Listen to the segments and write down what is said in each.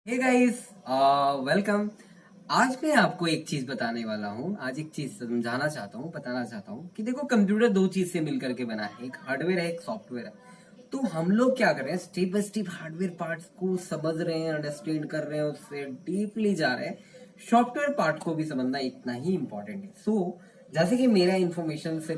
Hey guys, welcome. आज मैं आपको एक चीज बताने वाला हूँ। आज एक चीज समझाना चाहता हूँ, बताना चाहता हूँ कि देखो, कंप्यूटर दो चीज से मिलकर के बना है, एक हार्डवेयर है, एक सॉफ्टवेयर है। तो हम लोग क्या कर रहे हैं, step by step hardware parts को समझ रहे हैं, अंडरस्टैंड कर रहे हैं, उससे डीपली जा रहे हैं। सॉफ्टवेयर पार्ट को भी समझना इतना ही इंपॉर्टेंट है। जैसे कि मेरा इंफॉर्मेशन से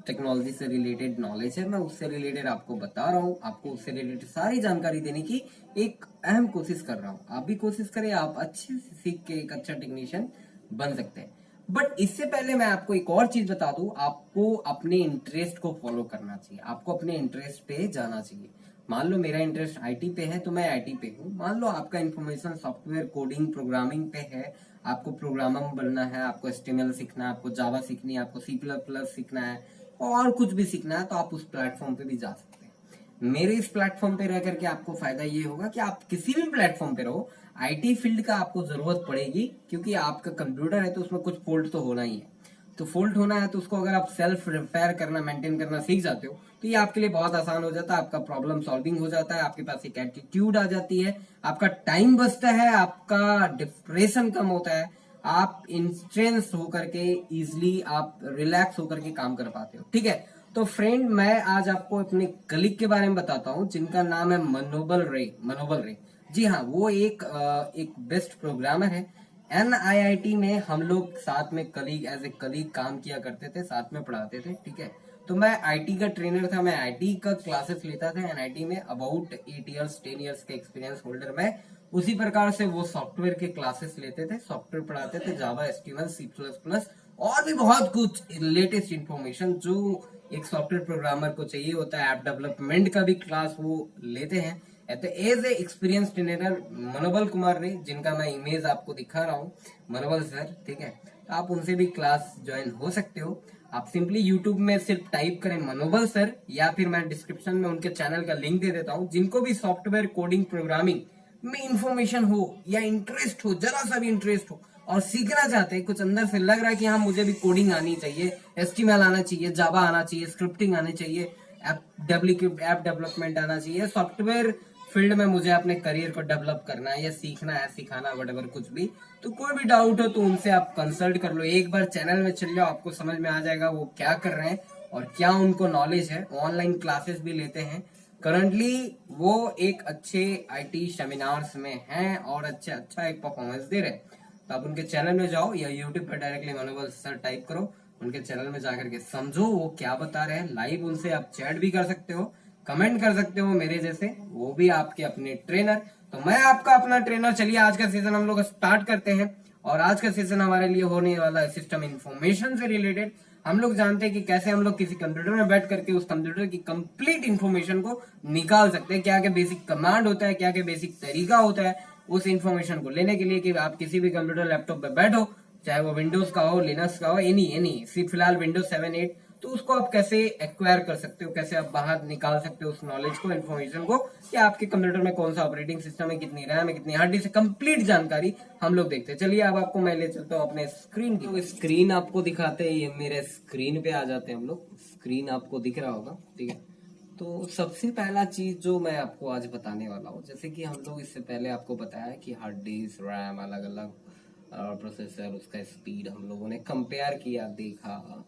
टेक्नोलॉजी से रिलेटेड नॉलेज है, मैं उससे रिलेटेड आपको बता रहा हूँ, आपको उससे रिलेटेड सारी जानकारी देने की एक अहम कोशिश कर रहा हूँ। आप भी कोशिश करें, आप अच्छे से सीख के एक अच्छा टेक्नीशियन बन सकते हैं। बट इससे पहले मैं आपको एक और चीज बता दूं, आपको अपने इंटरेस्ट को फॉलो करना चाहिए, आपको अपने इंटरेस्ट पे जाना चाहिए। मान लो मेरा इंटरेस्ट आईटी पे है तो मैं आईटी पे हूँ। मान लो आपका इंफॉर्मेशन सॉफ्टवेयर कोडिंग प्रोग्रामिंग पे है, आपको प्रोग्रामर बनना है, आपको एचटीएमएल सीखना है, आपको जावा सीखनी है, आपको सी प्लस प्लस सीखना है और कुछ भी सीखना है, तो आप उस प्लेटफॉर्म पे भी जा सकते हैं। मेरे इस प्लेटफॉर्म पे रह करके आपको फायदा ये होगा कि आप किसी भी प्लेटफॉर्म पे रहो, आईटी फील्ड का आपको जरूरत पड़ेगी, क्योंकि आपका कंप्यूटर है तो उसमें कुछ फॉल्ट तो होना ही है। तो फॉल्ट होना है तो उसको अगर आप सेल्फ रिपेयर करना, मेंटेन करना सीख जाते हो तो ये आपके लिए बहुत आसान हो जाता है, आपका प्रॉब्लम सॉल्विंग हो जाता है, आपके पास एक एटीट्यूड आ जाती है, आपका टाइम बचता है, आपका डिप्रेशन कम होता है, आप इंस्टेंस होकर के इजिली आप रिलैक्स होकर के काम कर पाते हो। ठीक है, तो फ्रेंड, मैं आज आपको अपने कलीग के बारे में बताता हूँ जिनका नाम है मनोबल रे। जी हाँ, वो एक बेस्ट प्रोग्रामर है। एनआईआईटी में हम लोग साथ में कलीग, एज ए कलीग काम किया करते थे, साथ में पढ़ाते थे। ठीक है, तो मैं आईटी का ट्रेनर था, मैं आईटी का क्लासेस लेता था एनआईटी में। अबाउट 8 इयर्स 10 इयर्स के एक्सपीरियंस होल्डर मैं। उसी प्रकार से वो सॉफ्टवेयर के क्लासेस लेते थे, सॉफ्टवेयर पढ़ाते थे, जावा, एचटीएमएल, सी प्लस प्लस और भी बहुत कुछ लेटेस्ट इंफॉर्मेशन जो एक सॉफ्टवेयर प्रोग्रामर को चाहिए होता है। ऐप डेवलपमेंट का भी क्लास वो लेते हैं। तो एज ए एक्सपीरियंस ट्रेनर मनोबल कुमार रे, जिनका मैं इमेज आपको दिखा रहा हूँ, मनोबल सर। ठीक है, तो आप उनसे भी क्लास ज्वाइन हो सकते हो। आप सिंपली यूट्यूब में सिर्फ टाइप करें मनोबल सर, या फिर मैं डिस्क्रिप्शन में उनके चैनल का लिंक दे देता हूँ। जिनको भी सॉफ्टवेयर कोडिंग प्रोग्रामिंग में इंफॉर्मेशन हो या इंटरेस्ट हो, जरा सा भी इंटरेस्ट हो और सीखना चाहते हैं, कुछ अंदर से लग रहा है कि हाँ मुझे भी कोडिंग आनी चाहिए, एचटीएमएल आना चाहिए, जावा आना चाहिए, स्क्रिप्टिंग आनी चाहिए, ऐप डेवलपमेंट आना चाहिए, सॉफ्टवेयर फील्ड में मुझे अपने करियर को डेवलप करना है या सीखना है, सिखाना, वटेवर कुछ भी, तो कोई भी डाउट हो तो उनसे आप कंसल्ट कर लो। एक बार चैनल में चल जाओ, आपको समझ में आ जाएगा वो क्या कर रहे हैं और क्या उनको नॉलेज है। ऑनलाइन क्लासेस भी लेते हैं करंटली। वो एक अच्छे आईटी सेमिनार्स में हैं और अच्छा एक परफॉर्मेंस दे रहे हैं। तो आप उनके चैनल में जाओ या यूट्यूब पर डायरेक्टली मनोबल सर टाइप करो, उनके चैनल में जाकर के समझो वो क्या बता रहे हैं। लाइव उनसे आप चैट भी कर सकते हो, कमेंट कर सकते हो मेरे जैसे, वो भी आपके अपने ट्रेनर। तो मैं आपका अपना ट्रेनर। चलिए आज का सीजन हम लोग स्टार्ट करते हैं। और आज का सीजन हमारे लिए होने वाला है सिस्टम इंफॉर्मेशन से रिलेटेड। हम लोग जानते हैं कि कैसे हम लोग किसी कंप्यूटर में बैठ करके उस कंप्यूटर की कंप्लीट इंफॉर्मेशन को निकाल सकते हैं, क्या क्या बेसिक कमांड होता है, क्या क्या बेसिक तरीका होता है उस इंफॉर्मेशन को लेने के लिए। कि आप किसी भी कंप्यूटर लैपटॉप पे बैठो, चाहे वो विंडोज का हो, लिनक्स का हो, एनी एनी फिलहाल विंडोज 7 8, तो उसको आप कैसे एक्वायर कर सकते हो, कैसे आप बाहर निकाल सकते हो उस नॉलेज को, इन्फॉर्मेशन को, कि आपके कंप्यूटर में कौन सा ऑपरेटिंग सिस्टम है, कितनी रैम है, कितनी हार्ड डिस्क है, कंप्लीट जानकारी हम लोग देखते हैं। चलिए अब आपको मैं ले चलता हूँ अपने स्क्रीन की। तो स्क्रीन आपको दिखाते हैं, ये मेरे स्क्रीन पे आ जाते हैं हम लोग। स्क्रीन आपको दिख रहा होगा, ठीक है। तो सबसे पहला चीज जो मैं आपको आज बताने वाला हूँ, जैसे कि हम लोग इससे पहले आपको बताया कि हार्ड डिस्क, रैम, अलग अलग प्रोसेसर, उसका स्पीड हम लोगों ने कंपेयर किया, देखा।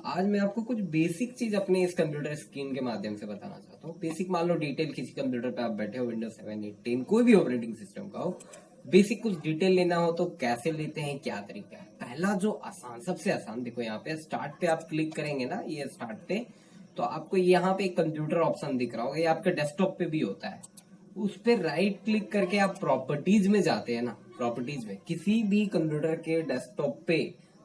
आज मैं आपको कुछ बेसिक चीज अपने इस कंप्यूटर स्क्रीन के माध्यम से बताना चाहता हूँ। बेसिक मान लो डिटेल, किसी कंप्यूटर पे आप बैठे हो, विंडोज 7 8 10 कोई भी ऑपरेटिंग सिस्टम का हो, बेसिक कुछ डिटेल लेना हो तो कैसे लेते हैं, क्या तरीका है। पहला जो आसान, सबसे आसान, देखो यहाँ पे स्टार्ट पे आप क्लिक करेंगे ना, ये स्टार्ट पे, तो आपको यहाँ पे एक कंप्यूटर ऑप्शन दिख रहा होगा, ये आपके डेस्कटॉप पे भी होता है। उस पे राइट क्लिक करके आप प्रॉपर्टीज में जाते हैं ना, प्रॉपर्टीज में किसी भी कंप्यूटर के डेस्कटॉप पे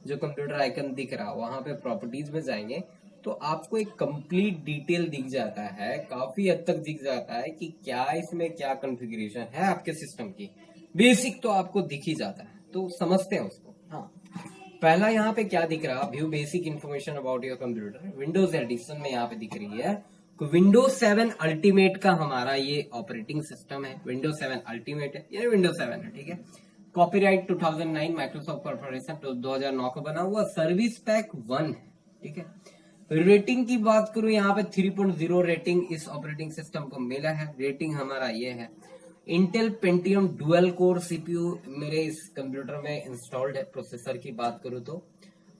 जो कंप्यूटर आइकन दिख रहा है वहां पे प्रॉपर्टीज में जाएंगे तो आपको एक कंप्लीट डिटेल दिख जाता है, काफी हद तक दिख जाता है कि क्या इसमें क्या कॉन्फ़िगरेशन है आपके सिस्टम की। बेसिक तो आपको दिख ही जाता है, तो समझते हैं उसको। हाँ, पहला यहाँ पे क्या दिख रहा, view basic information about your computer, Windows edition में यहाँ पे दिख रही है विंडोज 7 अल्टीमेट का हमारा ये ऑपरेटिंग सिस्टम है। विंडोज 7 अल्टीमेट है, ये विंडोज 7 है, ठीक है। कॉपीराइट 2009 माइक्रोसॉफ्ट कॉर्पोरेशन 2009 का बना हुआ, सर्विस पैक 1 है, ठीक है। रेटिंग की बात करूं, यहाँ पे 3.0 रेटिंग इस ऑपरेटिंग सिस्टम को मिला है। रेटिंग हमारा ये है। Intel Pentium dual core CPU मेरे इस कंप्यूटर में इंस्टॉल्ड है। प्रोसेसर की बात करूं तो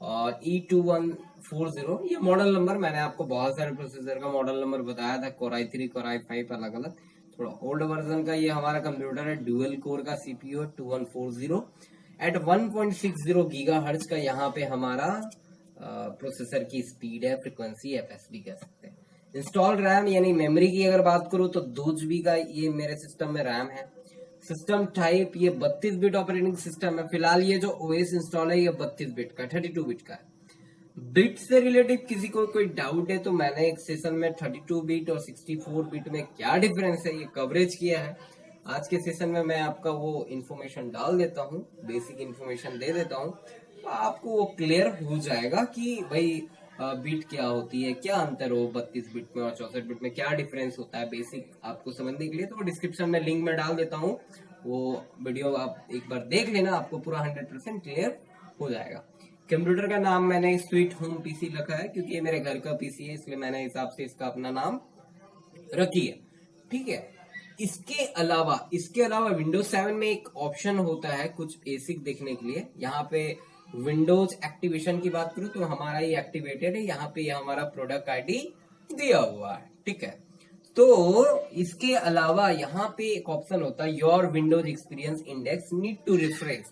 और E2140 ये मॉडल नंबर, मैंने आपको बहुत सारे प्रोसेसर का मॉडल नंबर बताया था, कोर i3 कोर i5 अलग अलग। थोड़ा ओल्ड वर्जन का ये हमारा कंप्यूटर है, डुअल कोर का सीपीयू 2140 एट 1.60 गीगाहर्ट्ज का यहाँ पे हमारा प्रोसेसर की स्पीड है, फ्रीक्वेंसी एफएसबी कह सकते हैं। इंस्टॉल रैम यानी मेमोरी की अगर बात करूं तो 2 GB का ये मेरे सिस्टम में रैम है। सिस्टम टाइप ये 32 बिट ऑपरेटिंग सिस्टम है। फिलहाल ये जो ओएस इंस्टॉल है ये 32 बिट का 32 बिट का है। बिट से रिलेटेड किसी को कोई डाउट है तो मैंने एक सेशन में 32 बिट और 64 बिट में क्या डिफरेंस है ये कवरेज किया है। आज के सेशन में मैं आपका वो इन्फॉर्मेशन डाल देता हूँ, बेसिक इन्फॉर्मेशन दे देता हूँ, तो आपको वो क्लियर हो जाएगा कि भाई बिट क्या होती है, क्या अंतर हो 32 बिट में और 64 बिट में, क्या डिफरेंस होता है बेसिक आपको समझने के लिए। तो वो डिस्क्रिप्शन में लिंक में डाल देता हूँ, वो वीडियो आप एक बार देख लेना, आपको पूरा 100% क्लियर हो जाएगा। कंप्यूटर का नाम मैंने स्वीट होम पीसी रखा है क्योंकि ये मेरे घर का पीसी है, इसलिए मैंने हिसाब से इसका अपना नाम रखी है। ठीक है, इसके अलावा विंडोज 7 में एक ऑप्शन होता है कुछ बेसिक देखने के लिए। यहाँ पे विंडोज एक्टिवेशन की बात करूं तो हमारा ये एक्टिवेटेड है, यहाँ पे हमारा प्रोडक्ट आईडी दिया हुआ है। ठीक है, तो इसके अलावा यहाँ पे एक ऑप्शन होता है your Windows experience index need to refresh.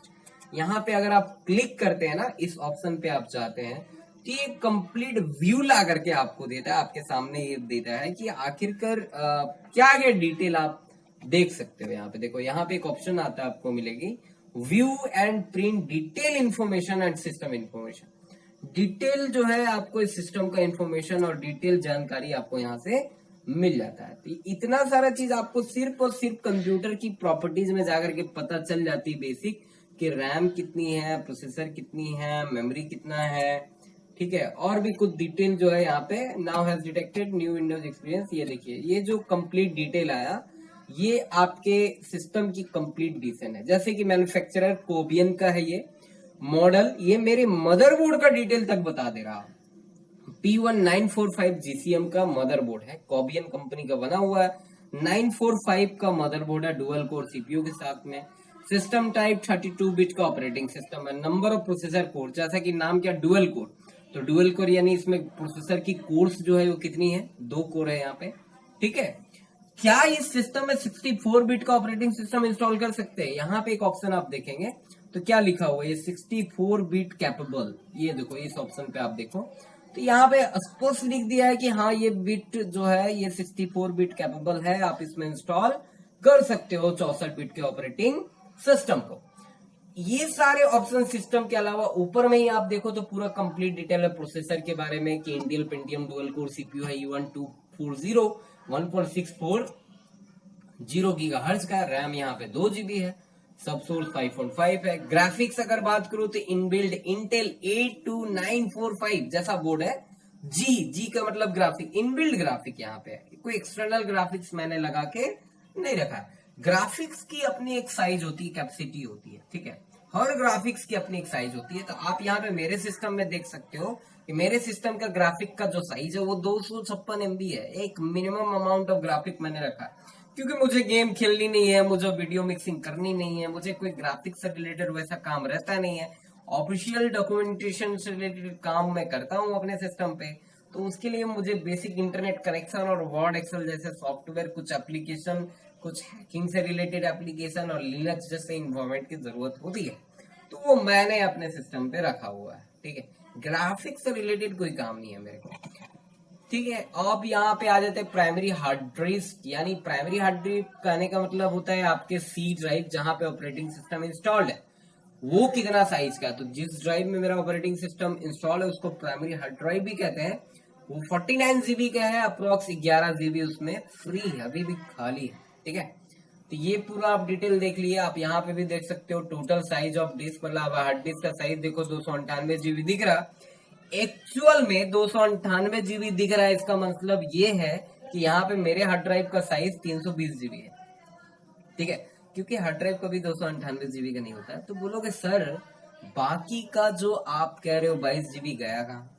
यहाँ पे अगर आप क्लिक करते हैं ना, इस ऑप्शन पे आप जाते हैं तो ये कंप्लीट व्यू ला करके आपको देता है, आपके सामने ये देता है कि आखिरकार क्या क्या डिटेल आप देख सकते हो। यहाँ पे देखो, यहाँ पे एक ऑप्शन आता है, आपको मिलेगी view and print detail information and system information. Detail जो है आपको इस सिस्टम का इंफॉर्मेशन और डिटेल जानकारी आपको यहाँ से मिल जाता है। तो इतना सारा चीज आपको सिर्फ और सिर्फ कंप्यूटर की प्रॉपर्टीज में जाकर के पता चल जाती है बेसिक, कि रैम कितनी है, प्रोसेसर कितनी है, मेमोरी कितना है। ठीक है, और भी कुछ डिटेल जो है यहाँ पे now has detected new Windows experience. ये देखिए, ये जो कंप्लीट डिटेल आया ये आपके सिस्टम की कंप्लीट डिटेल है। जैसे कि मैन्युफैक्चरर कोबियन का है, ये मॉडल, ये मेरे मदरबोर्ड का डिटेल तक बता दे रहा। P1945 GCM का मदरबोर्ड है, कोबियन कंपनी का बना हुआ है। 945 का मदरबोर्ड है डुअल कोर सीपीयू के साथ में। सिस्टम टाइप 32 बिट का ऑपरेटिंग सिस्टम है। नंबर ऑफ प्रोसेसर कोर, जैसा कि नाम क्या डुअल कोर, तो डुअल कोर यानी इसमें प्रोसेसर की कोर्स जो है वो कितनी है, 2 कोर है यहाँ पे। ठीक है, क्या इस सिस्टम में 64 बिट का ऑपरेटिंग सिस्टम इंस्टॉल कर सकते हैं? यहाँ पे एक ऑप्शन आप देखेंगे तो क्या लिखा हुआ है, ये 64 बिट कैपेबल। ये देखो, इस ऑप्शन पे आप देखो तो यहाँ पे स्पष्ट लिख दिया है कि हाँ ये बिट जो है ये 64 बिट कैपेबल है, आप इसमें इंस्टॉल कर सकते हो 64 बिट के ऑपरेटिंग सिस्टम को। ये सारे ऑप्शन सिस्टम के अलावा ऊपर में ही आप देखो तो पूरा कंप्लीट डिटेल है प्रोसेसर के बारे में कि Intel Pentium dual core CPU है E1240 1.64 गीगाहर्ट्ज का। रैम यहाँ पे 2 GB है, सब सोर्स 5.5 है। ग्राफिक्स अगर बात करूं तो इनबिल्ड इंटेल 82945 जैसा बोर्ड है। जी का मतलब ग्राफिक, इनबिल्ड ग्राफिक यहाँ पे है, कोई एक्सटर्नल ग्राफिक्स मैंने लगा के नहीं रखा है। ग्राफिक्स की अपनी एक साइज होती है, कैपेसिटी होती है। ठीक है, हर ग्राफिक्स की अपनी एक साइज होती है। तो आप यहाँ पे मेरे सिस्टम में देख सकते हो कि मेरे सिस्टम का ग्राफिक का जो साइज है वो 256 MB है। एक मिनिमम अमाउंट ऑफ ग्राफिक मैंने रखा है क्योंकि मुझे गेम खेलनी नहीं है, मुझे वीडियो मिक्सिंग करनी नहीं है, मुझे कोई ग्राफिक्स से रिलेटेड वैसा काम रहता नहीं है। ऑफिशियल डॉक्यूमेंटेशन से रिलेटेड काम मैं करता हूँ अपने सिस्टम पे, तो उसके लिए मुझे बेसिक इंटरनेट कनेक्शन और वर्ड एक्सेल जैसे सॉफ्टवेयर, कुछ एप्लीकेशन, कुछ हैकिंग से रिलेटेड एप्लीकेशन और लिनक्स जैसे इन्वायरमेंट की जरूरत होती है, तो वो मैंने अपने सिस्टम पे रखा हुआ है। ठीक है, ग्राफिक्स से रिलेटेड कोई काम नहीं है मेरे को। ठीक है, अब यहाँ पे आ जाते हैं प्राइमरी हार्ड ड्राइव। यानी प्राइमरी हार्ड ड्राइव कहने का मतलब होता है आपके सी ड्राइव जहां पे ऑपरेटिंग सिस्टम इंस्टॉल्ड है वो कितना साइज का है। तो जिस ड्राइव में मेरा ऑपरेटिंग सिस्टम इंस्टॉल है उसको प्राइमरी हार्ड ड्राइव भी कहते हैं। वो 49 GB का है, अप्रोक्स 11 GB उसमें फ्री है, अभी भी खाली है। ठीक है, तो ये पूरा आप डिटेल देख लिए। आप यहाँ पे भी देख सकते हो टोटल साइज ऑफ डिस्क, मतलब हार्ड डिस्क का साइज देखो 298 GB दिख रहा। एक्चुअल में 298 GB दिख रहा है, इसका मतलब ये है कि यहाँ पे मेरे हार्ड ड्राइव का साइज 320 GB है। ठीक है, क्योंकि हार्ड ड्राइव कभी 298 GB का नहीं होता है। तो बोलोगे सर बाकी का जो आप कह रहे हो 22 GB गया कहाँ?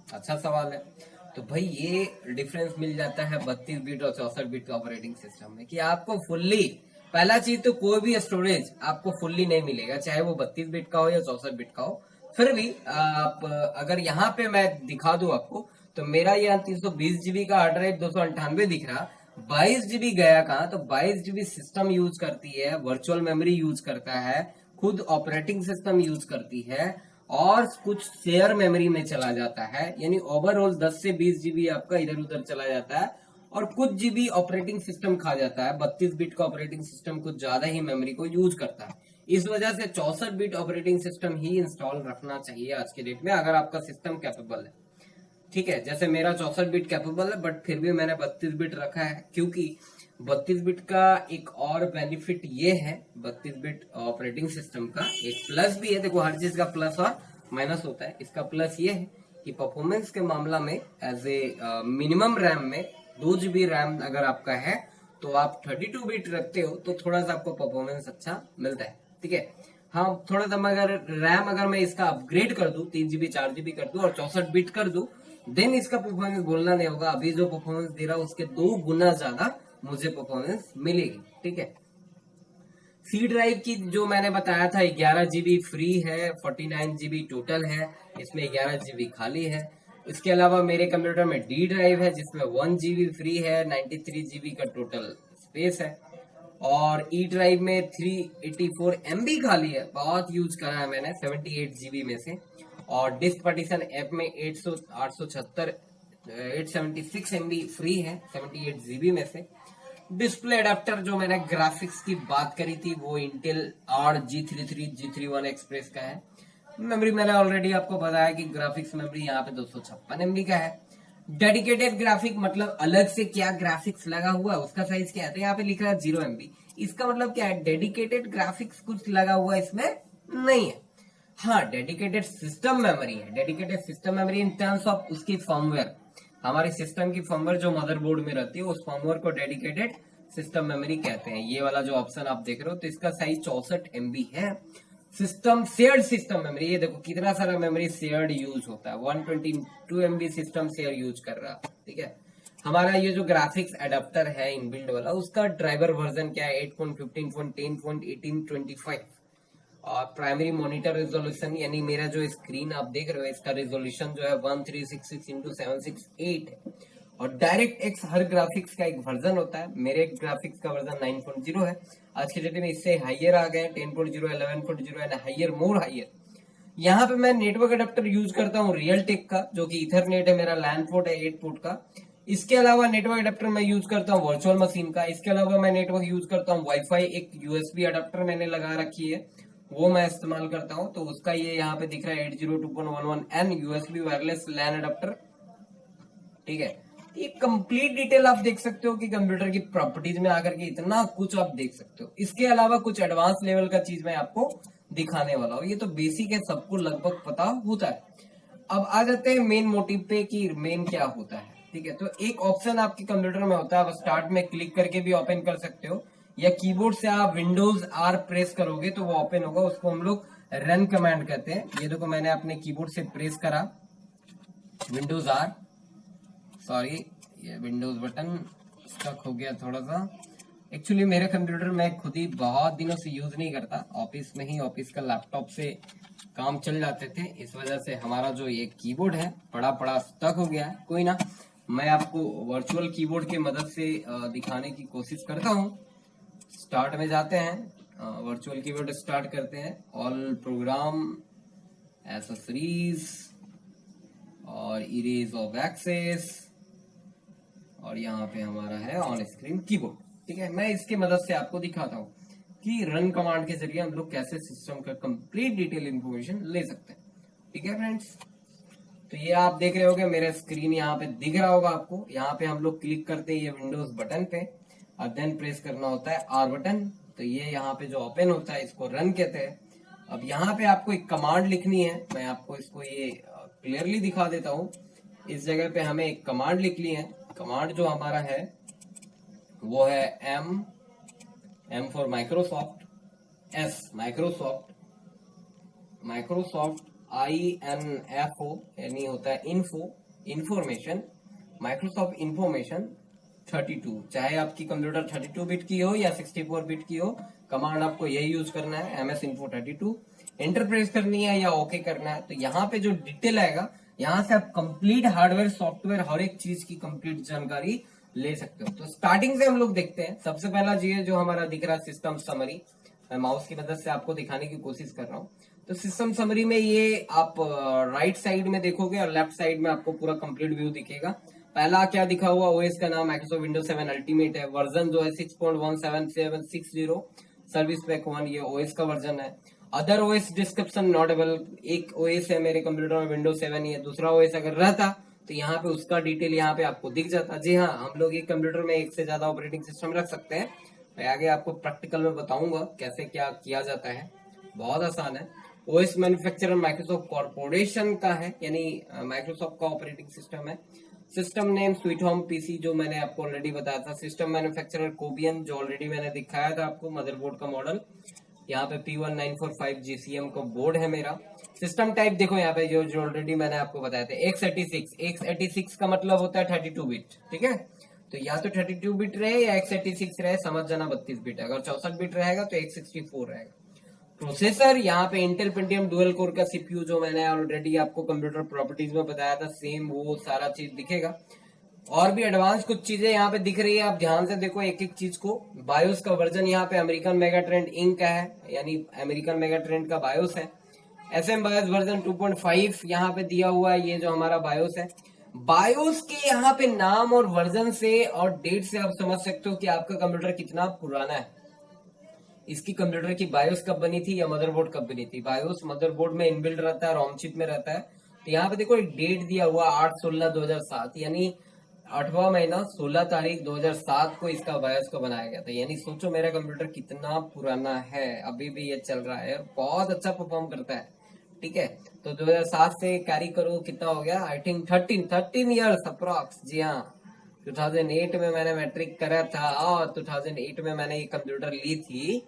अच्छा सवाल है। तो भाई ये डिफरेंस मिल जाता है 32 बिट और 64 बिट का ऑपरेटिंग सिस्टम में कि आपको फुल्ली पहला चीज तो कोई भी स्टोरेज आपको फुल्ली नहीं मिलेगा, चाहे वो 32 बिट का हो या 64 बिट का हो। फिर भी आप अगर यहाँ पे मैं दिखा दूं आपको, तो मेरा यहाँ 320 GB का हार्ड ड्राइव 298 दिख रहा, 22 GB गया कहाँ, तो 22 GB सिस्टम यूज करती है, वर्चुअल मेमोरी यूज करता है, खुद ऑपरेटिंग सिस्टम यूज करती है, और कुछ शेयर मेमोरी में चला जाता है। यानी ओवरऑल 10 से 20 GB आपका इधर उधर चला जाता है, और कुछ जीबी ऑपरेटिंग सिस्टम खा जाता है। 32 बिट का ऑपरेटिंग सिस्टम कुछ ज्यादा ही मेमोरी को यूज करता है। इस वजह से 64 बिट ऑपरेटिंग सिस्टम ही इंस्टॉल रखना चाहिए आज के डेट में, अगर आपका सिस्टम कैपेबल है। ठीक है, जैसे मेरा 64 बिट कैपेबल है, बट फिर भी मैंने 32 बिट रखा है, क्योंकि 32 बिट का एक और बेनिफिट ये है, 32 बिट ऑपरेटिंग सिस्टम का एक प्लस भी है। देखो, हर चीज का प्लस और माइनस होता है। इसका प्लस ये है कि परफॉर्मेंस के मामला में एज ए मिनिमम रैम में 2 GB रैम अगर आपका है, तो आप 32 बिट रखते हो तो थोड़ा सा आपको परफॉर्मेंस अच्छा मिलता है। ठीक है, हाँ, थोड़ा सा अगर मैं इसका अपग्रेड कर दूं, 3 GB 4 GB कर दूं और 64 बिट कर दूं, देन इसका परफॉर्मेंस बोलना नहीं होगा। अभी जो परफॉर्मेंस दे रहा हूं उसके 2 गुना ज्यादा मुझे परफॉर्मेंस मिलेगी। ठीक है, सी ड्राइव की जो मैंने बताया था 11 GB फ्री है, 49 GB टोटल है, इसमें 11 GB खाली है। इसके अलावा मेरे कंप्यूटर में डी ड्राइव है जिसमें 1 GB फ्री है, 93 GB का टोटल स्पेस है, और ई ड्राइव में 384 MB खाली है, बहुत यूज करा है मैंने 78 GB में से। और डिस्क पार्टीशन ऐप में 876 MB फ्री है 78 GB में से। डिस्प्ले अडेप्टर जो मैंने ग्राफिक्स की बात करी थी वो Intel are G33 G31 express का है। मेमोरी मैंने ऑलरेडी आपको बताया कि ग्राफिक्स मेमोरी यहाँ पे 256 MB का है। डेडिकेटेड ग्राफिक मतलब अलग से क्या ग्राफिक्स लगा हुआ है उसका साइज क्या है, तो यहाँ पे लिख रहा है 0 MB। इसका मतलब क्या है, डेडिकेटेड ग्राफिक्स कुछ लगा हुआ इसमें नहीं है। हाँ, डेडिकेटेड सिस्टम मेमोरी है। Dedicated system memory in terms of उसकी फर्मवेयर, हमारे सिस्टम की फर्मवेयर जो मदरबोर्ड में रहती है उस फर्मवेयर को डेडिकेटेड सिस्टम मेमोरी कहते हैं। ये वाला जो ऑप्शन आप देख रहे हो, तो इसका साइज 64 MB है। सिस्टम शेयर्ड सिस्टम मेमोरी, ये देखो कितना सारा मेमोरी शेयर्ड यूज होता है, 122 MB सिस्टम शेयर यूज कर रहा है। ठीक है, हमारा ये जो ग्राफिक्स एडाप्टर है इनबिल्ड वाला, उसका ड्राइवर वर्जन क्या है, 8.15.10.18.25। और प्राइमरी मॉनिटर रेजोल्यूशन, यानी मेरा जो स्क्रीन आप देख रहे हो इसका रेजोल्यूशन जो है 1366x768 है। और डायरेक्ट एक्स हर ग्राफिक्स का एक वर्जन होता है, मेरे ग्राफिक्स का वर्जन 9.0 है। आज के डेट में इससे हाइयर आ गए 10.0, 11.0 एंड हाइयर, मोर हाइयर। यहाँ पे मैं नेटवर्क अडेप्टर यूज करता हूँ रियल टेक का, जो कि इथरनेट है, मेरा लैन पोर्ट है 8 पोर्ट का। इसके अलावा नेटवर्क अडेप्टर मैं यूज करता हूँ वर्चुअल मशीन का। इसके अलावा मैं नेटवर्क यूज करता हूँ वाईफाई, एक यूएसबी अडेप्टर मैंने लगा रखी है, वो मैं इस्तेमाल करता हूँ। तो उसका ये यहाँ पे दिख रहा है 802.11n यूएसबी वायरलेस लैन अडेप्टर। ठीक है, ये कंप्लीट डिटेल आप देख सकते हो कि कंप्यूटर की प्रॉपर्टीज में आकर के इतना कुछ आप देख सकते हो। इसके अलावा कुछ एडवांस लेवल का चीज मैं आपको दिखाने वाला हूँ। ये तो बेसिक है, सबको लगभग पता होता है। अब आ जाते हैं मेन मोटिव पे कि मेन क्या होता है। ठीक है, तो एक ऑप्शन आपके कंप्यूटर में होता है, आप स्टार्ट में क्लिक करके भी ओपन कर सकते हो, या कीबोर्ड से आप विंडोज आर प्रेस करोगे तो वो ओपन होगा, उसको हम लोग रन कमांड कहते हैं। ये देखो मैंने अपने कीबोर्ड से प्रेस करा विंडोज आर, सॉरी ये विंडोज बटन स्टक हो गया थोड़ा सा। एक्चुअली मेरे कंप्यूटर में खुद ही बहुत दिनों से यूज नहीं करता, ऑफिस में ही ऑफिस का लैपटॉप से काम चल जाते थे, इस वजह से हमारा जो ये कीबोर्ड है पड़ा पड़ा स्टक हो गया है। कोई ना, मैं आपको वर्चुअल कीबोर्ड की मदद से दिखाने की कोशिश करता हूँ। स्टार्ट में जाते हैं, वर्चुअल कीबोर्ड स्टार्ट करते हैं, ऑल प्रोग्राम, एसेसरीज और इरेज ऑफ एक्सेस, और यहाँ पे हमारा है ऑन स्क्रीन कीबोर्ड। ठीक है, मैं इसकी मदद से आपको दिखाता हूँ कि रन कमांड के जरिए हम लोग कैसे सिस्टम का कंप्लीट डिटेल इंफॉर्मेशन ले सकते हैं। ठीक है फ्रेंड्स, तो ये आप देख रहे होगे मेरा स्क्रीन यहाँ पे दिख रहा होगा आपको। यहाँ पे हम लोग क्लिक करते हैं ये विंडोज बटन पे, और देन प्रेस करना होता है आर बटन, तो ये यहाँ पे जो ओपन होता है इसको रन कहते हैं। अब यहाँ पे आपको एक कमांड लिखनी है, मैं आपको इसको ये क्लियरली दिखा देता हूँ। इस जगह पे हमें एक कमांड लिखनी है। कमांड जो हमारा है वो है M for Microsoft, S Microsoft, INFO यानी होता है इन्फो, इंफॉर्मेशन, माइक्रोसॉफ्ट इंफॉर्मेशन 32, चाहे आपकी कंप्यूटर 32 बिट की हो या 64 बिट की हो, कमांड आपको यही यूज करना है, MS Info 32 एंटर प्रेस करनी है या ओके करना है। तो यहाँ पे जो डिटेल आएगा, यहाँ से आप कंप्लीट हार्डवेयर सॉफ्टवेयर हर एक चीज की कंप्लीट जानकारी ले सकते हो। तो स्टार्टिंग से हम लोग देखते हैं। सबसे पहला ये जो हमारा दिख रहा है सिस्टम समरी, मैं माउस की मदद से आपको दिखाने की कोशिश कर रहा हूँ। तो सिस्टम समरी में ये आप राइट साइड में देखोगे और लेफ्ट साइड में आपको पूरा कंप्लीट व्यू दिखेगा। पहला क्या दिखा हुआ, ओएस का नाम माइक्रोसॉफ्ट विंडोज 7 अल्टीमेट है, वर्जन जो है 6.17760, सर्विस पैक 1, ये ओएस का वर्जन है। Other OS description not available, एक ओएस है मेरे कंप्यूटर में विंडोज 7 ही है, दूसरा ओएस अगर रहता तो यहाँ पे उसका डिटेल यहाँ पे आपको दिख जाता। जी हाँ, हम लोग एक कंप्यूटर में एक से ज्यादा ऑपरेटिंग सिस्टम रख सकते हैं। मैं आगे आपको प्रैक्टिकल में बताऊंगा कैसे क्या किया जाता है, बहुत आसान है। ओएस मैन्युफैक्चरर माइक्रोसॉफ्ट कॉर्पोरेशन का है, यानी माइक्रोसॉफ्ट का ऑपरेटिंग सिस्टम है। System name sweet home PC, जो मैंने आपको ऑलरेडी बताया था। सिस्टम मैन्युफैक्चरर कोबियन, जो ऑलरेडी मैंने दिखाया था आपको, मदरबोर्ड का मॉडल। यहाँ पे P1945 GCM का बोर्ड है मेरा। सिस्टम टाइप देखो यहाँ पे जो ऑलरेडी मैंने आपको बताया था, x86 का मतलब होता है 32 बिट, ठीक है। तो या तो 32 बिट रहे या x86 रहे, समझ जाना 32 बिट। अगर 64 बिट रहेगा तो x64 रहेगा। प्रोसेसर यहाँ पे इंटेल पेंटियम डुअल कोर का सीपीयू, जो मैंने ऑलरेडी आपको कंप्यूटर प्रॉपर्टीज में बताया था, सेम वो सारा चीज दिखेगा। और भी एडवांस कुछ चीजें यहाँ पे दिख रही है, आप ध्यान से देखो एक एक चीज को। बायोस का वर्जन यहाँ पे अमेरिकन मेगा ट्रेंड इंक का है, यानी अमेरिकन मेगा ट्रेंड का बायोस है। SM बायोस वर्जन 2.5 यहाँ पे दिया हुआ है, ये जो हमारा बायोस है। बायोस के यहाँ पे नाम और वर्जन से और डेट से आप समझ सकते हो कि आपका कंप्यूटर कितना पुराना है। इसकी कंप्यूटर की बायोस कब बनी थी या मदरबोर्ड कब बनी थी। बायोस मदरबोर्ड में इनबिल्ड रहता है, रोम चिप में रहता है। तो यहाँ पे देखो एक डेट दिया हुआ 8/16/2007, यानी 8वां महीना 16 तारीख 2007 को इसका बायोस को बनाया गया था। यानी सोचो मेरा कंप्यूटर कितना पुराना है, अभी भी ये चल रहा है, बहुत अच्छा परफॉर्म करता है, ठीक है। तो 2007 से कैरी करो, कितना हो गया, आई थिंक 13 ईयर्स अप्रोक्स। जी हाँ, 2008 में मैंने मैट्रिक करा था और 2008 में मैंने ये कंप्यूटर ली थी।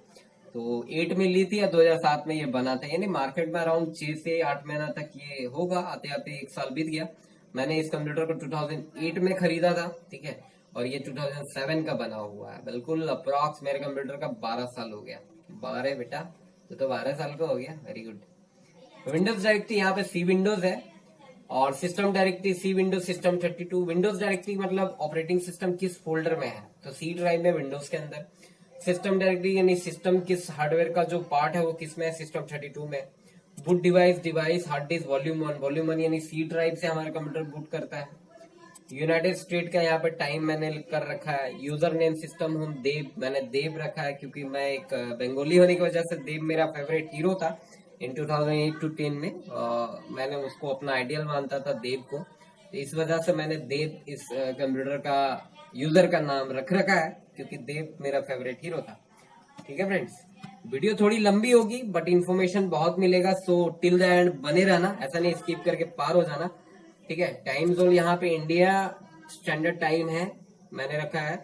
तो 8 में ली थी या 2007 में ये बना था, यानी मार्केट में अराउंड 6 से 8 महीना तक ये होगा, आते आते 1 साल बीत गया। मैंने इस कंप्यूटर को 2008 में खरीदा था, ठीक है, और ये 2007 का बना हुआ है, बिल्कुल अप्रोक्स मेरे कंप्यूटर का 12 साल हो गया। 12 बेटा, तो 12 साल का हो गया, वेरी गुड। विंडोज डायरेक्टरी यहाँ पे सी विंडोज है और सिस्टम डायरेक्टरी सी विंडोज सिस्टम 32। विंडोज डायरेक्टरी मतलब ऑपरेटिंग सिस्टम किस फोल्डर में है, तो सी ड्राइव में विंडोज के अंदर। सिस्टम डायरेक्टरी यानी सिस्टम किस हार्डवेयर का जो पार्ट है वो किस में है, सिस्टम 32 में। Boot device hard disk volume 1 यानी सी ड्राइव से हमारा कंप्यूटर बूट करता है। यूनाइटेड स्टेट का यहाँ पे टाइम मैंने कर रखा है। यूजर नेम सिस्टम होम देव, मैंने देव रखा है क्योंकि मैं एक बंगाली होने की वजह से देव मेरा फेवरेट हीरो था इन 2008 to 10 में। मैंने उसको अपना आइडियल मानता था देव को, तो इस वजह से मैंने देव इस कंप्यूटर का यूजर का नाम रख रखा है क्योंकि देव मेरा फेवरेट हीरो था। ठीक है फ्रेंड्स, वीडियो थोड़ी लंबी होगी बट इन्फॉर्मेशन बहुत मिलेगा, सो टिल द एंड बने रहना, ऐसा नहीं स्किप करके पार हो जाना। ठीक है, टाइम जोन यहाँ पे इंडिया स्टैंडर्ड टाइम है मैंने रखा है।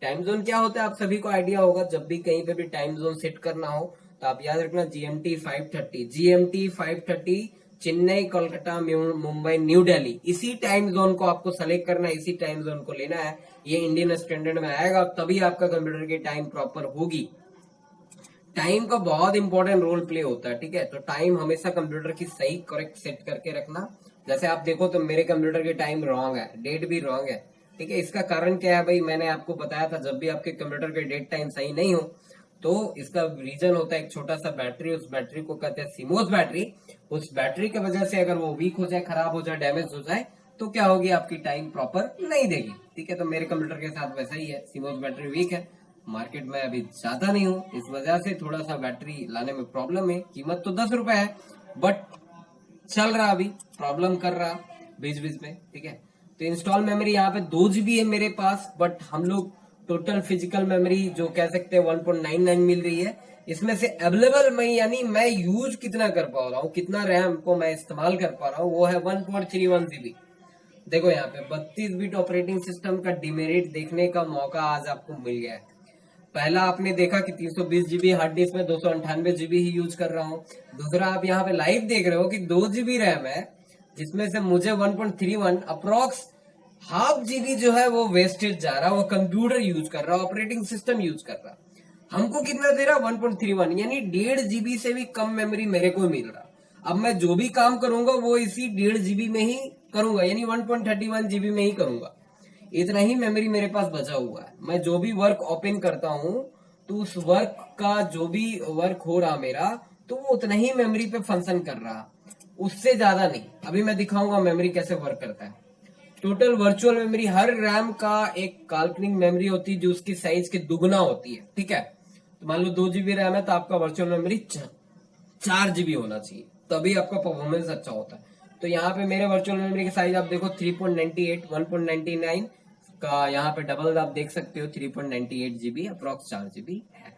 टाइम जोन क्या होता है आप सभी को आइडिया होगा, जब भी कहीं पे भी टाइम जोन सेट करना हो तो आप याद रखना GMT 530 चेन्नई, कोलकाता, मुंबई, न्यू दिल्ली, इसी टाइम जोन को आपको सेलेक्ट करना है, इसी टाइम जोन को लेना है। ये इंडियन स्टैंडर्ड में आएगा तभी आपका कंप्यूटर की टाइम प्रॉपर होगी। टाइम का बहुत इंपॉर्टेंट रोल प्ले होता है, ठीक है। तो टाइम हमेशा कंप्यूटर की सही करेक्ट सेट करके रखना। जैसे आप देखो तो मेरे कंप्यूटर की टाइम रॉन्ग है, डेट भी रॉन्ग है, ठीक है। इसका कारण क्या है भाई, मैंने आपको बताया था जब भी आपके कंप्यूटर के डेट टाइम सही नहीं हो तो इसका रीजन होता है एक छोटा सा बैटरी, उस बैटरी को कहते हैं सीमोस बैटरी। उस बैटरी की वजह से अगर वो वीक हो जाए, खराब हो जाए, डैमेज हो जाए तो क्या होगी, आपकी टाइम प्रॉपर नहीं देगी, ठीक है। तो मेरे कंप्यूटर के साथ वैसा ही है, सीमोस बैटरी वीक है, मार्केट में अभी जाता नहीं हूँ, इस वजह से थोड़ा सा बैटरी लाने में प्रॉब्लम है। कीमत तो 10 रुपए है बट चल रहा, अभी प्रॉब्लम कर रहा बीच बीच में, ठीक है। तो इंस्टॉल मेमोरी यहाँ पे 2 GB है मेरे पास, बट हम लोग टोटल फिजिकल मेमोरी जो कह सकते हैं 1.99 मिल रही है। इसमें से अवेलेबल मैं यानी मैं यूज कितना कर पा रहा हूँ, कितना रैम को मैं इस्तेमाल कर पा रहा हूँ, वो है 1.31 GB। देखो यहाँ पे 32 बिट ऑपरेटिंग सिस्टम का डिमेरिट देखने का मौका आज आपको मिल गया है। पहला आपने देखा कि 320 GB हार्ड डिस्क में 298 GB ही यूज कर रहा हूँ। दूसरा आप यहाँ पे लाइव देख रहे हो कि 2 GB रैम है जिसमें से मुझे 1.31 अप्रोक्स हाफ जीबी जो है वो वेस्टेज जा रहा है, वो कंप्यूटर यूज कर रहा है, ऑपरेटिंग सिस्टम यूज कर रहा है। हमको कितना दे रहा है 1.31, यानी 1.5 GB से भी कम मेमोरी मेरे को मिल रहा। अब मैं जो भी काम करूंगा वो इसी 1.5 GB में ही करूंगा, यानी 1.31 GB में ही करूंगा। इतना ही मेमोरी मेरे पास बचा हुआ है। मैं जो भी वर्क ओपन करता हूँ तो उस वर्क का जो भी वर्क हो रहा मेरा, तो वो उतना ही मेमोरी पे फंक्शन कर रहा, उससे ज्यादा नहीं। अभी मैं दिखाऊंगा मेमोरी कैसे वर्क करता है। टोटल वर्चुअल मेमोरी, हर रैम का एक काल्पनिक मेमोरी होती है जो उसकी साइज के दुगना होती है, ठीक है। तो मान लो 2 GB रैम है तो आपका वर्चुअल मेमोरी 4 GB होना चाहिए, तभी आपका परफॉर्मेंस अच्छा होता है। तो यहाँ पे मेरे वर्चुअल मेमोरी की साइज आप देखो 3.98, 1.99 का, यहाँ पे डबल आप देख सकते हो 3.98 GB, अप्रॉक्स 4 GB है।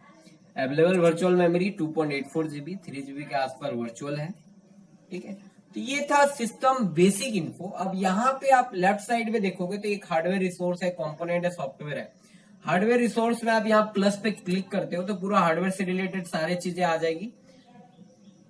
Available virtual memory 2.84 GB, 3 GB के आसपास वर्चुअल है, ठीक है। तो ये था सिस्टम बेसिक इन्फो। अब यहाँ पे आप लेफ्ट साइड में देखोगे तो एक हार्डवेयर रिसोर्स है, कंपोनेंट है, सॉफ्टवेयर है। हार्डवेयर रिसोर्स में आप यहाँ प्लस पे क्लिक करते हो तो पूरा हार्डवेयर से रिलेटेड सारी चीजें आ जाएगी,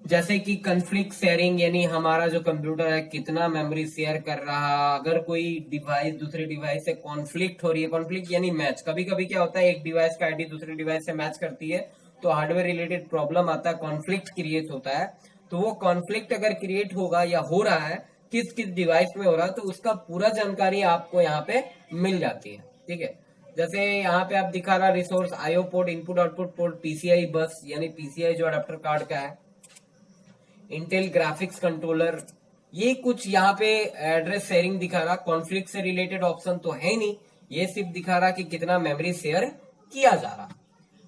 जैसे कि कॉन्फ्लिक्ट शेयरिंग, यानी हमारा जो कंप्यूटर है कितना मेमोरी शेयर कर रहा, अगर कोई डिवाइस दूसरे डिवाइस से कॉन्फ्लिक्ट हो रही है, कॉन्फ्लिक्ट यानी मैच, कभी कभी क्या होता है एक डिवाइस का आईडी दूसरे डिवाइस से मैच करती है तो हार्डवेयर रिलेटेड प्रॉब्लम आता है, कॉन्फ्लिक्ट क्रिएट होता है। तो वो कॉन्फ्लिक्ट अगर क्रिएट होगा या हो रहा है किस किस डिवाइस में हो रहा है, तो उसका पूरा जानकारी आपको यहाँ पे मिल जाती है, ठीक है। जैसे यहाँ पे आप दिखा रहा resource IO port, input output port, PCI बस यानी पीसीआई जो अडेप्टर कार्ड का है, इंटेल ग्राफिक्स कंट्रोलर, ये कुछ यहाँ पे एड्रेस शेयरिंग दिखा रहा। कॉन्फ्लिक्ट से रिलेटेड ऑप्शन तो है नहीं, ये सिर्फ दिखा रहा कि कितना मेमोरी शेयर किया जा रहा।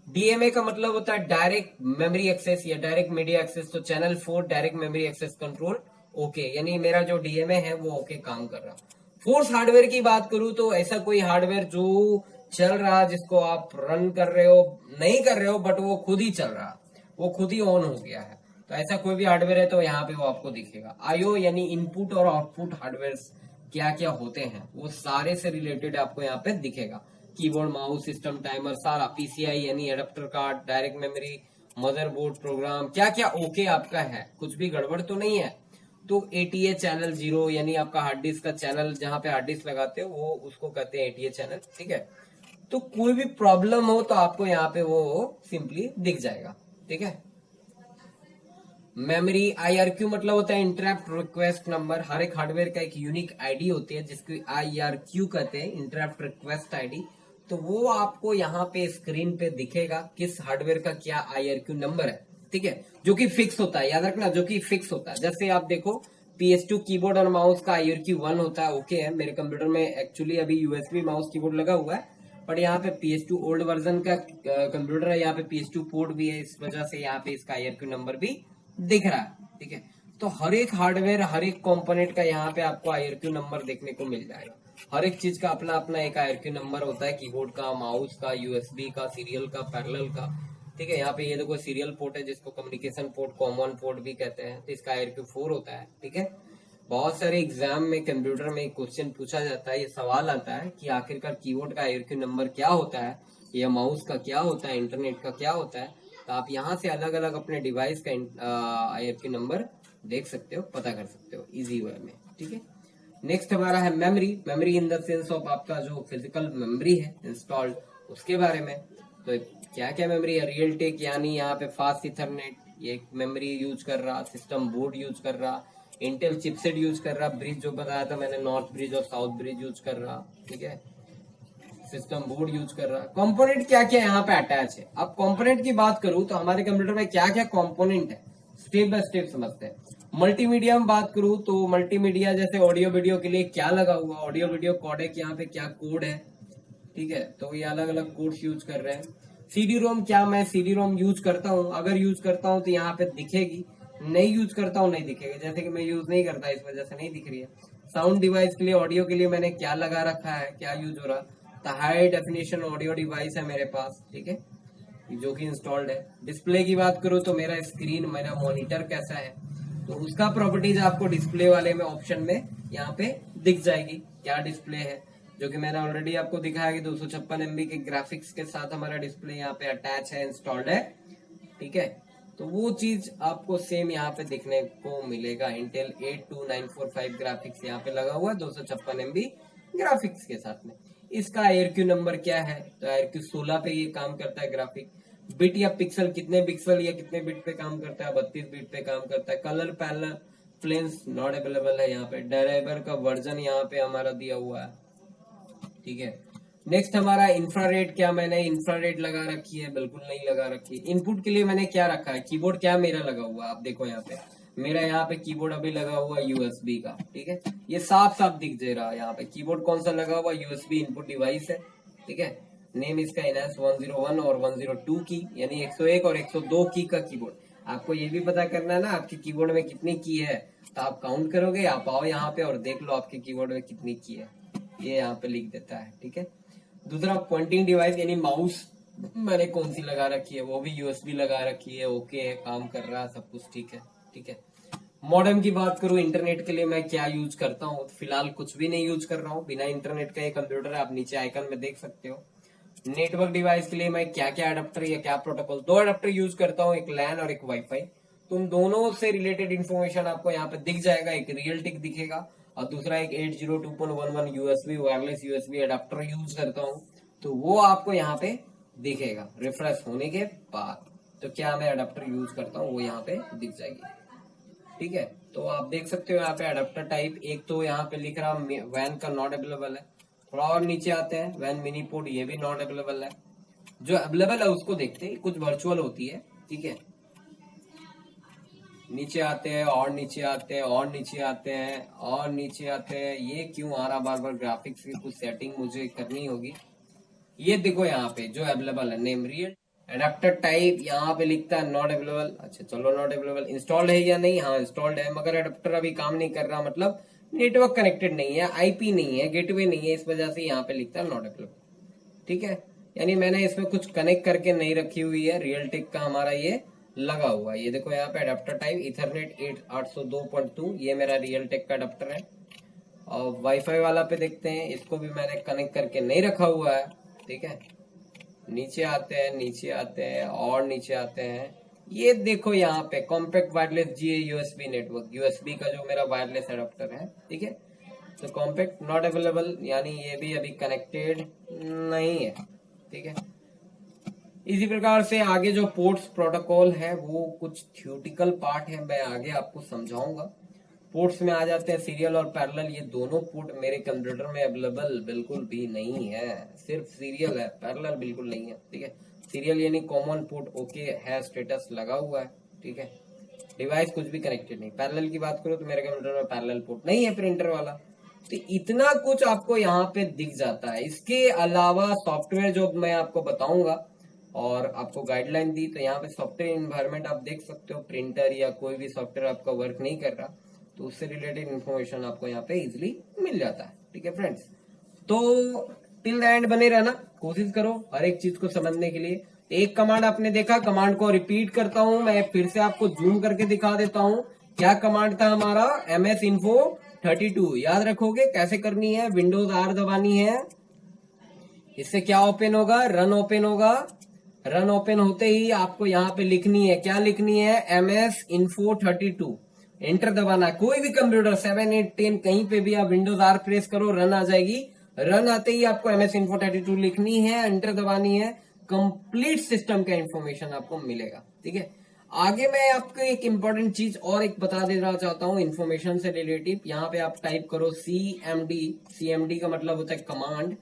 डीएमए का मतलब होता है डायरेक्ट मेमोरी एक्सेस या डायरेक्ट मीडिया एक्सेस, तो channel 4 direct memory access control okay, यानी मेरा जो डीएमए है वो ओके काम कर रहा। फोर्स हार्डवेयर की बात करूं तो ऐसा कोई हार्डवेयर जो चल रहा जिसको आप रन कर रहे हो, नहीं कर रहे हो बट वो खुद ही चल रहा, वो खुद ही ऑन हो गया है, तो ऐसा कोई भी हार्डवेयर है तो यहाँ पे वो आपको दिखेगा। आईओ यानी इनपुट और आउटपुट हार्डवेयर क्या क्या होते हैं वो सारे से रिलेटेड आपको यहाँ पे दिखेगा। कीबोर्ड, माउस, सिस्टम, टाइमर, सारा। पीसीआई यानी adapter card, direct memory, motherboard, program, क्या क्या ओके आपका है, कुछ भी गड़बड़ तो नहीं है। तो एटीए चैनल 0 यानी आपका हार्ड डिस्क का चैनल, जहां पे हार्ड डिस्क लगाते हो वो उसको कहते हैं एटीए चैनल, ठीक है। तो कोई भी प्रॉब्लम हो तो आपको यहाँ पे वो सिंपली दिख जाएगा, ठीक है। मेमोरी आईआरक्यू मतलब होता है इंटरप्ट रिक्वेस्ट नंबर। हर एक हार्डवेयर का एक यूनिक आईडी होती है जिसको आईआरक्यू कहते हैं, इंटरप्ट रिक्वेस्ट आईडी। तो वो आपको यहाँ पे स्क्रीन पे दिखेगा किस हार्डवेयर का क्या आईआरक्यू नंबर है, ठीक है, जो कि फिक्स होता है, याद रखना, जो कि फिक्स होता है। जैसे आप देखो PS2 कीबोर्ड और माउस का आईआरक्यू 1 होता है, ओके है। मेरे कंप्यूटर में एक्चुअली अभी यूएसबी माउस कीबोर्ड लगा हुआ है, बट यहाँ पे PS2 ओल्ड वर्जन का कंप्यूटर है, यहाँ पे PS2 पोर्ट भी है, इस वजह से यहाँ पे इसका आईआरक्यू नंबर भी दिख रहा है, ठीक है। तो हर एक हार्डवेयर, हर एक कंपोनेंट का यहाँ पे आपको आईआरक्यू नंबर देखने को मिल जाएगा। हर एक चीज का अपना अपना एक आईआरक्यू नंबर होता है, कीबोर्ड का, माउस का, यूएसबी का, सीरियल का, पैरेलल का, ठीक है। यहाँ पे ये देखो सीरियल पोर्ट है जिसको कम्युनिकेशन पोर्ट, कॉमन पोर्ट भी कहते हैं, तो इसका आईआरक्यू 4 होता है, ठीक है। बहुत सारे एग्जाम में कंप्यूटर में क्वेश्चन पूछा जाता है, ये सवाल आता है कि आखिरकार कीबोर्ड का आईआरक्यू नंबर क्या होता है, या माउस का क्या होता है, इंटरनेट का क्या होता है। तो आप यहाँ से अलग अलग अपने डिवाइस का आईआरक्यू नंबर देख सकते हो, पता कर सकते हो इजी वे में, ठीक है। नेक्स्ट हमारा है memory. Memory in the sense of आपका जो फिजिकल मेमोरी है इंस्टॉल्ड, उसके बारे में। तो क्या क्या मेमोरी है, रियल टेक यानी यहाँ पे फास्ट इथरनेट, ये मेमोरी यूज कर रहा, सिस्टम बोर्ड यूज कर रहा, इंटेल चिपसेट यूज कर रहा, ब्रिज जो बताया था मैंने, नॉर्थ ब्रिज और साउथ ब्रिज यूज कर रहा, ठीक है, सिस्टम बोर्ड यूज कर रहा। कंपोनेंट क्या क्या यहाँ पे अटैच है। अब कंपोनेंट की बात करूं तो हमारे कंप्यूटर में क्या क्या कंपोनेंट है, स्टेप बाय स्टेप समझते हैं। मल्टीमीडिया में बात करूं तो मल्टीमीडिया जैसे ऑडियो वीडियो के लिए क्या लगा हुआ, ऑडियो वीडियो कोडेक, यहाँ पे क्या कोड है, ठीक है, तो ये अलग अलग कोड्स यूज कर रहे हैं। सीडी रोम, क्या मैं सीडी रोम यूज करता हूँ, अगर यूज करता हूँ तो यहाँ पे दिखेगी, नहीं यूज करता हूँ नहीं दिखेगा, जैसे कि मैं यूज नहीं करता इस वजह से नहीं दिख रही है। साउंड डिवाइस के लिए, ऑडियो के लिए मैंने क्या लगा रखा है, क्या यूज हो रहा, तो हाई डेफिनेशन ऑडियो डिवाइस है मेरे पास, ठीक है, जो कि इंस्टॉल्ड है। डिस्प्ले की बात करूं तो मेरा स्क्रीन, मेरा मॉनिटर कैसा है, तो उसका प्रॉपर्टीज आपको डिस्प्ले वाले में ऑप्शन में यहाँ पे दिख जाएगी, क्या डिस्प्ले है, जो कि मैंने ऑलरेडी आपको दिखाया कि 256 MB के ग्राफिक्स के साथ हमारा डिस्प्ले यहाँ पे अटैच है, इंस्टॉल्ड है, ठीक है। तो वो चीज आपको सेम यहाँ पे दिखने को मिलेगा। इंटेल 82945 ग्राफिक्स यहाँ पे लगा हुआ है, 256 MB ग्राफिक्स के साथ में। इसका ARQ नंबर क्या है, तो ARQ 16 पे ये काम करता है ग्राफिक। बिट या पिक्सल, कितने पिक्सल या कितने बिट पे काम करता है, 32 बिट पे काम करता है। Colour panel planes not available है यहाँ पे। ड्राइवर का वर्जन यहाँ पे हमारा दिया हुआ है, ठीक है। नेक्स्ट हमारा इंफ्रारेड, क्या मैंने इंफ्रारेड लगा रखी है, बिल्कुल नहीं लगा रखी। इनपुट के लिए मैंने क्या रखा है, कीबोर्ड क्या मेरा लगा हुआ है, आप देखो यहाँ पे मेरा यहाँ पे कीबोर्ड अभी लगा हुआ है USB का, ठीक है। ये साफ साफ दिख दे रहा है यहाँ पे कीबोर्ड कौन सा लगा हुआ, USB इनपुट डिवाइस है, ठीक है। नेम इसका एनहांस 101 और 102 की, यानी 101 और 102 की का कीबोर्ड। आपको ये भी पता करना है ना आपके कीबोर्ड में कितनी की है, तो आप काउंट करोगे, आप आओ यहाँ पे और देख लो आपके कीबोर्ड में कितनी की है, ये यहाँ पे लिख देता है, ठीक है। दूसरा पॉइंटिंग डिवाइस यानी माउस मैंने कौन सी लगा रखी है, वो भी USB लगा रखी है, ओके है, काम कर रहा है, सब कुछ ठीक है, ठीक है। मॉडेम की बात करूं, इंटरनेट के लिए मैं क्या यूज करता हूं, फिलहाल कुछ भी नहीं यूज कर रहा हूं, बिना इंटरनेट का ये कंप्यूटर है, आप नीचे आइकन में देख सकते हो। नेटवर्क डिवाइस के लिए मैं क्या क्या अडेप्टर या क्या प्रोटोकॉल, 2 अडेप्टर यूज करता हूँ, एक LAN और एक वाईफाई। तुम दोनों से रिलेटेड इन्फॉर्मेशन आपको यहाँ पे दिख जाएगा, एक रियल टिक दिखेगा और दूसरा एक 802.11 USB wireless USB adapter use करता हूँ, तो वो आपको यहाँ पे दिखेगा रिफ्रेश होने के बाद। तो क्या मैं अडेप्टर यूज करता हूँ वो यहाँ पे दिख जाएगी, ठीक है। तो आप देख सकते हो यहाँ पे अडेप्टर टाइप, एक तो यहाँ पे लिख रहा वैन का नॉट अवेलेबल है। थोड़ा और नीचे आते हैं, वैन मिनी पोर्ट, ये भी नॉट अवेलेबल है। जो अवेलेबल है उसको देखते हैं, कुछ वर्चुअल होती है, ठीक है। नीचे आते हैं और नीचे आते हैं और नीचे आते हैं और नीचे आते हैं, ये क्यों आ रहा बार बार, ग्राफिक्स की कुछ सेटिंग मुझे करनी होगी। ये देखो यहाँ पे जो अवेलेबल है, नेम रियल एडेप्टर टाइप यहाँ पे लिखता है नॉट अवेलेबल। अच्छा चलो नॉट अवेलेबल, इंस्टॉल्ड है या नहीं, हाँ इंस्टॉल्ड है, मगर एडेप्टर अभी काम नहीं कर रहा, मतलब नेटवर्क कनेक्टेड नहीं है, IP नहीं है, गेटवे नहीं है, इस वजह से यहाँ पे लिखता है नॉट अवेलेबल, ठीक है। यानी मैंने इसमें कुछ कनेक्ट करके नहीं रखी हुई है, रियल टेक का हमारा ये लगा हुआ है। ये देखो यहाँ पे एडेप्टर टाइप इथरनेट 802.2, ये मेरा रियल टेक का एडेप्टर है। और वाईफाई वाला पे देखते हैं, इसको भी मैंने कनेक्ट करके नहीं रखा हुआ है, ठीक है। नीचे आते हैं, नीचे आते हैं और नीचे आते हैं, ये देखो यहाँ पे compact wireless GA USB network, USB का जो मेरा वायरलेस एडेप्टर है, ठीक है। तो कॉम्पैक्ट नॉट अवेलेबल, यानी ये भी अभी कनेक्टेड नहीं है, ठीक है। इसी प्रकार से आगे जो पोर्ट्स प्रोटोकॉल है वो कुछ थ्योरेटिकल पार्ट है, मैं आगे आपको समझाऊंगा। पोर्ट्स में आ जाते हैं सीरियल और पैरेलल, ये दोनों पोर्ट मेरे कंप्यूटर में अवेलेबल बिल्कुल भी नहीं है, सिर्फ सीरियल है, पैरेलल बिल्कुल नहीं है, ठीक है। सीरियल यानी कॉमन पोर्ट ओके है, स्टेटस लगा हुआ है, ठीक है। डिवाइस कुछ भी कनेक्टेड नहीं। पैरेलल की बात करो तो मेरे कंप्यूटर में पैरेलल पोर्ट नहीं है, प्रिंटर वाला। तो इतना कुछ आपको यहाँ पे दिख जाता है। इसके अलावा सॉफ्टवेयर जो मैं आपको बताऊंगा और आपको गाइडलाइन दी, तो यहाँ पे सॉफ्टवेयर इन्वायरमेंट आप देख सकते हो, प्रिंटर या कोई भी सॉफ्टवेयर आपका वर्क नहीं कर रहा तो उससे रिलेटेड इन्फॉर्मेशन आपको यहाँ पे इजिली मिल जाता है, ठीक है फ्रेंड्स। तो टिल द एंड बने रहना, कोशिश करो हर एक चीज को समझने के लिए। एक कमांड आपने देखा, कमांड को रिपीट करता हूं मैं, फिर से आपको जूम करके दिखा देता हूं। क्या कमांड था हमारा, MS Info 32, याद रखोगे कैसे करनी है, विंडोज R दबानी है, इससे क्या ओपन होगा, रन ओपन होगा। रन ओपन होते ही आपको यहाँ पे लिखनी है, क्या लिखनी है, MS Info 32, एंटर दबाना। कोई भी कंप्यूटर 7, 8, 10 कहीं पे भी आप विंडोज R प्रेस करो, रन आ जाएगी। रन आते ही आपको MS Info 32 लिखनी है, एंटर दबानी है, कंप्लीट सिस्टम का इंफॉर्मेशन आपको मिलेगा, ठीक है। आगे मैं आपको एक इंपॉर्टेंट चीज और एक बता देना चाहता हूँ इंफॉर्मेशन से रिलेटिव। यहाँ पे आप टाइप करो CMD, CMD का मतलब होता है कमांड।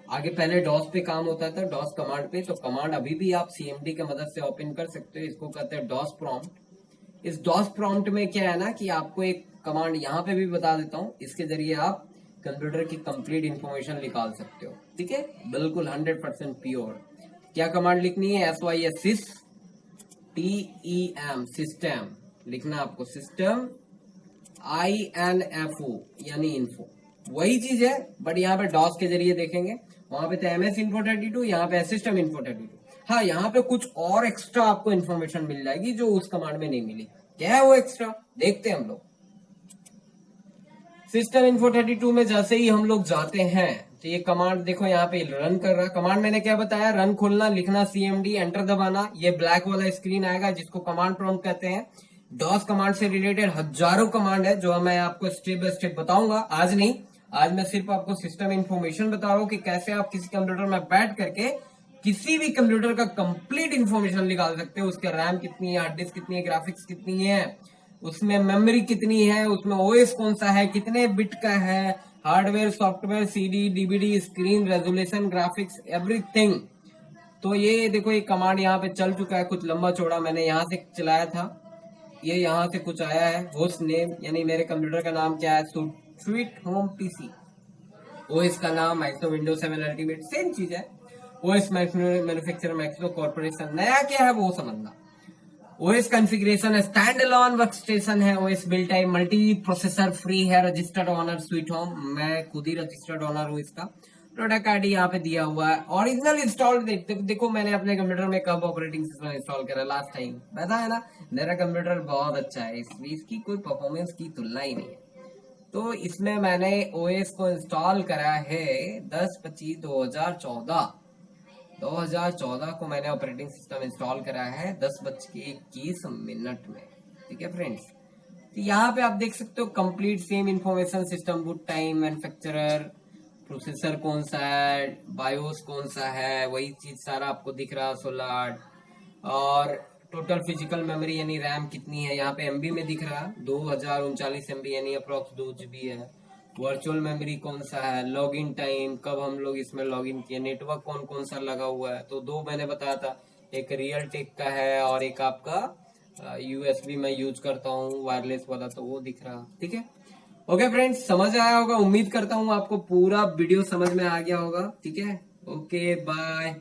आगे पहले डॉस पे काम होता था, डॉस कमांड पे, तो कमांड अभी भी आप CMD की मदद से ओपन कर सकते हो, इसको कहते हैं डॉस प्रॉम्प्ट। इस डॉस प्रॉम्प्ट में क्या है ना कि आपको एक कमांड यहाँ पे भी बता देता हूँ, इसके जरिए आप कंप्यूटर की कंप्लीट इंफॉर्मेशन निकाल सकते हो, ठीक है, बिल्कुल 100% प्योर। क्या कमांड लिखनी है, SYS TEM, सिस्टम लिखना आपको, सिस्टम INFO यानी इन्फो, वही चीज है बट यहाँ पे डॉस के जरिए देखेंगे। वहां पे तो MS Info 32, यहाँ पे सिस्टम Info 32। हाँ, यहाँ पे कुछ और एक्स्ट्रा आपको इन्फॉर्मेशन मिल जाएगी जो उस कमांड में नहीं मिली। क्या है वो एक्स्ट्रा, देखते हैं हम लोग। सिस्टम Info 32 में जैसे ही हम लोग जाते हैं तो ये कमांड देखो यहाँ पे रन कर रहा है। कमांड मैंने क्या बताया, रन खोलना, लिखना CMD, एंटर दबाना, ये ब्लैक वाला स्क्रीन आएगा जिसको कमांड प्रॉम्प्ट कहते हैं। डॉस कमांड से रिलेटेड हजारों कमांड है जो मैं आपको स्टेप बाय स्टेप बताऊंगा, आज नहीं, आज मैं सिर्फ आपको सिस्टम इंफॉर्मेशन बता रहा हूँ कि कैसे आप किसी कंप्यूटर में बैठ करके किसी भी कंप्यूटर का कंप्लीट इंफॉर्मेशन निकाल सकते हो। उसके रैम कितनी है, हार्ड डिस्क कितनी है, ग्राफिक्स कितनी है, उसमें मेमोरी कितनी है, उसमें ओएस कौन सा है, कितने बिट का है, hardware, software, CD, DVD, screen, resolution, graphics, everything. तो ये देखो, ये कमांड यहाँ पे चल चुका है, कुछ लंबा चौड़ा मैंने यहाँ से चलाया था, ये यहाँ से कुछ आया है। होस्ट नेम यानी मेरे कंप्यूटर का नाम क्या है, स्वीट होम पीसी। ओएस का नाम माइक्रो विंडोज 7 अल्टीमेट, सेम चीज है। ओएस मैन्युफैक्चरर मैक्रो कॉर्पोरेशन, नया क्या है वो समझना। OS configuration stand alone workstation है। OS built time multi processor free है। रजिस्टर्ड ओनर स्वीट होम, मैं खुद ही रजिस्टर्ड ओनर हूँ इसका। प्रोडक्ट आईडी यहाँ पे दिया हुआ है। ओरिजिनल इंस्टॉल देखो मैंने अपने कंप्यूटर में कब ऑपरेटिंग सिस्टम इंस्टॉल करा, लास्ट टाइम पता है ना। मेरा कंप्यूटर बहुत अच्छा है, इसकी कोई परफॉर्मेंस की तुलना ही नहीं है। तो इसमें मैंने ओएस को इंस्टॉल करा है 10/25/2014। 2014 को मैंने ऑपरेटिंग सिस्टम इंस्टॉल करा है 10:21 में। ठीक है फ्रेंड्स, तो यहाँ पे आप देख सकते हो complete same information, system boot time, manufacturer, processor कौन सा है, बायोस कौन सा है, वही चीज सारा आपको दिख रहा 16। और टोटल फिजिकल मेमोरी यानी रैम कितनी है, यहाँ पे एमबी में दिख रहा 2039 MB यानी अप्रोक्स 2 GB है। वर्चुअल मेमोरी कौन सा है, लॉगिन टाइम, कब हम लोग इसमें लॉगिन किए, नेटवर्क कौन कौन सा लगा हुआ है। तो दो मैंने बताया था, एक रियल टेक का है और एक आपका यूएसबी मैं यूज करता हूँ वायरलेस वाला, तो वो दिख रहा। ठीक है, ओके फ्रेंड्स, समझ आया होगा, उम्मीद करता हूँ आपको पूरा वीडियो समझ में आ गया होगा। ठीक है, ओके बाय।